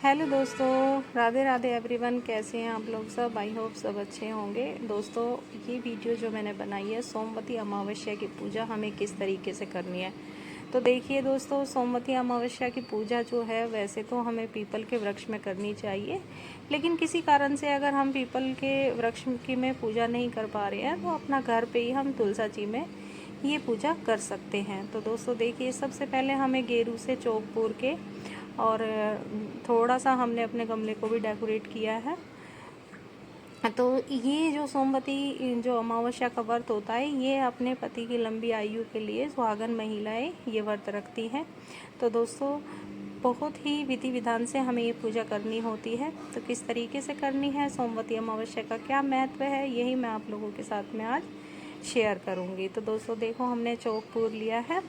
Hello दोस्तों, Radhe Radhe everyone. कैसे हैं आप लोग सब? आई होप सब अच्छे होंगे। दोस्तों, ये वीडियो जो मैंने बनाई है सोमवती अमावस्या की पूजा हमें किस तरीके से करनी है। तो देखिए दोस्तों, सोमवती अमावस्या की पूजा जो है वैसे तो हमें पीपल के वृक्ष में करनी चाहिए, लेकिन किसी कारण से अगर हम पीपल के वृक्ष की में पूजा नहीं कर पा रहे हैं तो अपना घर पे ही हम तुलसा जी में ये पूजा कर सकते हैं। तो दोस्तों देखिए, सबसे पहले हमें गेरू से चौक पूर के और थोड़ा सा हमने अपने गमले को भी डेकोरेट किया है। तो ये जो सोमवती जो अमावस्या का व्रत होता है, ये अपने पति की लंबी आयु के लिए सुहागन महिलाएं ये व्रत रखती हैं। तो दोस्तों, बहुत ही विधि विधान से हमें ये पूजा करनी होती है। तो किस तरीके से करनी है, सोमवती अमावस्या का क्या महत्व है, यही मैं आप लोगों के साथ में आज शेयर करूँगी। तो दोस्तों देखो, हमने चौक पूर लिया है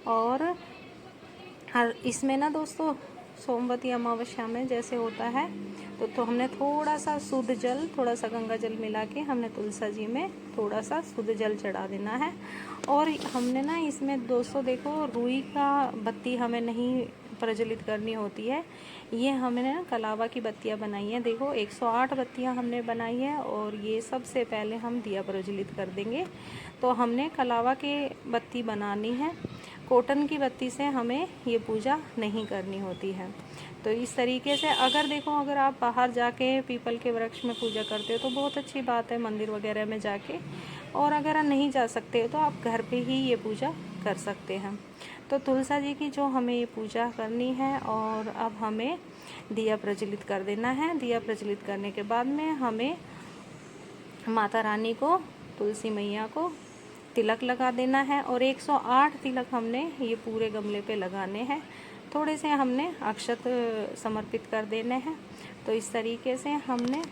और इसमें ना दोस्तों, सोमवती अमावस्या में जैसे होता है तो हमने थोड़ा सा शुद्ध जल, थोड़ा सा गंगा जल मिला के हमने तुलसा जी में थोड़ा सा शुद्ध जल चढ़ा देना है। और हमने ना इसमें दोस्तों देखो, रुई का बत्ती हमें नहीं प्रज्वलित करनी होती है। ये हमने ना कलावा की बत्तियां बनाई हैं। देखो 108 बत्तियां हमने बनाई है और ये सबसे पहले हम दिया प्रज्वलित कर देंगे। तो हमने कलावा के बत्ती बनानी है, कॉटन की बत्ती से हमें ये पूजा नहीं करनी होती है। तो इस तरीके से अगर आप बाहर जाके पीपल के वृक्ष में पूजा करते हो तो बहुत अच्छी बात है, मंदिर वगैरह में जाके। और अगर नहीं जा सकते हो तो आप घर पे ही ये पूजा कर सकते हैं। तो तुलसा जी की जो हमें ये पूजा करनी है, और अब हमें दिया प्रज्वलित कर देना है। दिया प्रज्वलित करने के बाद में हमें माता रानी को, तुलसी मैया को तिलक लगा देना है। और 108 तिलक हमने ये पूरे गमले पे लगाने हैं। थोड़े से हमने अक्षत समर्पित कर देने हैं। तो इस तरीके से हमने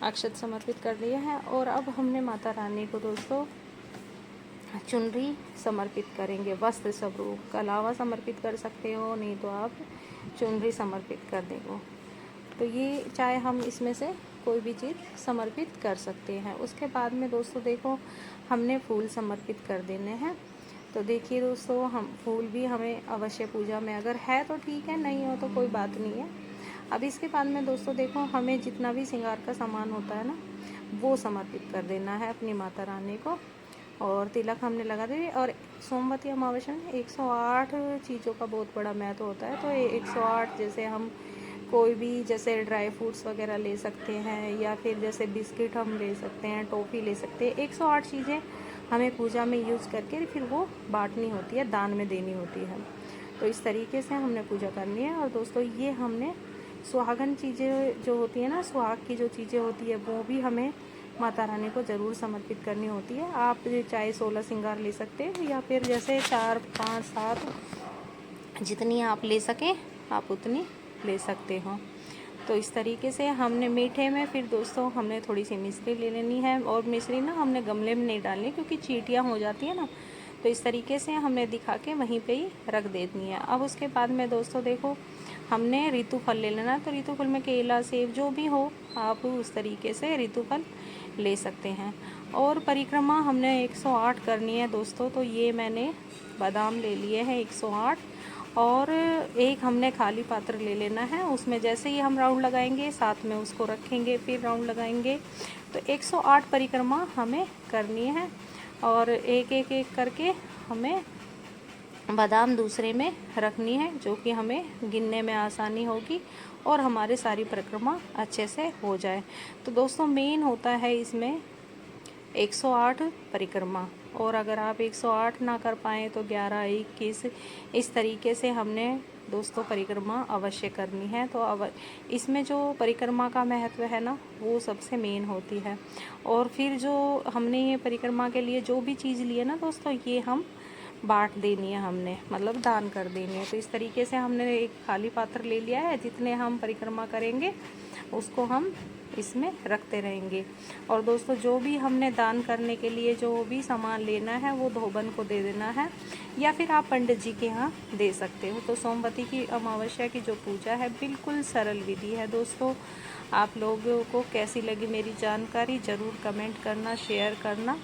अक्षत समर्पित कर दिया है। और अब हमने माता रानी को दोस्तों चुनरी समर्पित करेंगे, वस्त्र स्वरूप। कलावा समर्पित कर सकते हो, नहीं तो आप चुनरी समर्पित कर देंगे। तो ये चाहे हम इसमें से कोई भी चीज़ समर्पित कर सकते हैं। उसके बाद में दोस्तों देखो, हमने फूल समर्पित कर देने हैं। तो देखिए दोस्तों, हम फूल भी हमें अवश्य पूजा में अगर है तो ठीक है, नहीं हो तो कोई बात नहीं है। अब इसके बाद में दोस्तों देखो, हमें जितना भी श्रृंगार का सामान होता है ना, वो समर्पित कर देना है अपनी माता रानी को। और तिलक हमने लगा दी। और सोमवती अमावस्या में 108 चीज़ों का बहुत बड़ा महत्व होता है। तो 108 जैसे हम कोई भी जैसे ड्राई फ्रूट्स वगैरह ले सकते हैं, या फिर जैसे बिस्किट हम ले सकते हैं, टॉफ़ी ले सकते हैं। 108 चीज़ें हमें पूजा में यूज़ करके फिर वो बांटनी होती है, दान में देनी होती है। तो इस तरीके से हमने पूजा करनी है। और दोस्तों, ये हमने सुहागन चीज़ें जो होती है ना, सुहाग की जो चीज़ें होती है, वो भी हमें माता रानी को ज़रूर समर्पित करनी होती है। आप चाहे 16 श्रृंगार ले सकते हो, या फिर जैसे 4, 5, 7 जितनी आप ले सकें आप उतनी ले सकते हो। तो इस तरीके से हमने मीठे में फिर दोस्तों हमने थोड़ी सी मिश्री ले लेनी है। और मिश्री ना हमने गमले में नहीं डालनी, क्योंकि चींटियाँ हो जाती है ना। तो इस तरीके से हमने दिखा के वहीं पे ही रख देनी है। अब उसके बाद में दोस्तों देखो, हमने ऋतु फल ले लेना। तो ऋतु फल में केला, सेब जो भी हो, आप उस तरीके से ऋतु फल ले सकते हैं। और परिक्रमा हमने 108 करनी है दोस्तों। तो ये मैंने बादाम ले लिए हैं 108। और एक हमने खाली पात्र ले लेना है, उसमें जैसे ही हम राउंड लगाएंगे साथ में उसको रखेंगे, फिर राउंड लगाएंगे। तो 108 परिक्रमा हमें करनी है। और एक एक एक करके हमें बादाम दूसरे में रखनी है, जो कि हमें गिनने में आसानी होगी और हमारी सारी परिक्रमा अच्छे से हो जाए। तो दोस्तों, मेन होता है इसमें 108 परिक्रमा। और अगर आप 108 ना कर पाएँ तो 11, 21 इस तरीके से हमने दोस्तों परिक्रमा अवश्य करनी है। तो अब इसमें जो परिक्रमा का महत्व है ना, वो सबसे मेन होती है। और फिर जो हमने ये परिक्रमा के लिए जो भी चीज़ ली है ना दोस्तों, ये हम बांट देनी है, हमने मतलब दान कर देनी है। तो इस तरीके से हमने एक खाली पात्र ले लिया है, जितने हम परिक्रमा करेंगे उसको हम इसमें रखते रहेंगे। और दोस्तों, जो भी हमने दान करने के लिए जो भी सामान लेना है वो धोबन को दे देना है, या फिर आप पंडित जी के यहाँ दे सकते हो। तो सोमवती की अमावस्या की जो पूजा है बिल्कुल सरल विधि है दोस्तों। आप लोगों को कैसी लगी मेरी जानकारी ज़रूर कमेंट करना, शेयर करना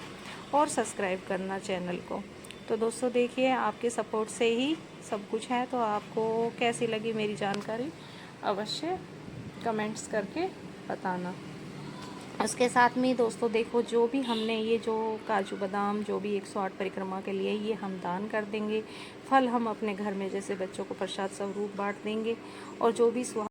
और सब्सक्राइब करना चैनल को। तो दोस्तों देखिए, आपके सपोर्ट से ही सब कुछ है। तो आपको कैसी लगी मेरी जानकारी अवश्य कमेंट्स करके बताना। उसके साथ में दोस्तों देखो, जो भी हमने ये जो काजू बादाम जो भी 108 परिक्रमा के लिए ये हम दान कर देंगे। फल हम अपने घर में जैसे बच्चों को प्रसाद स्वरूप बांट देंगे। और जो भी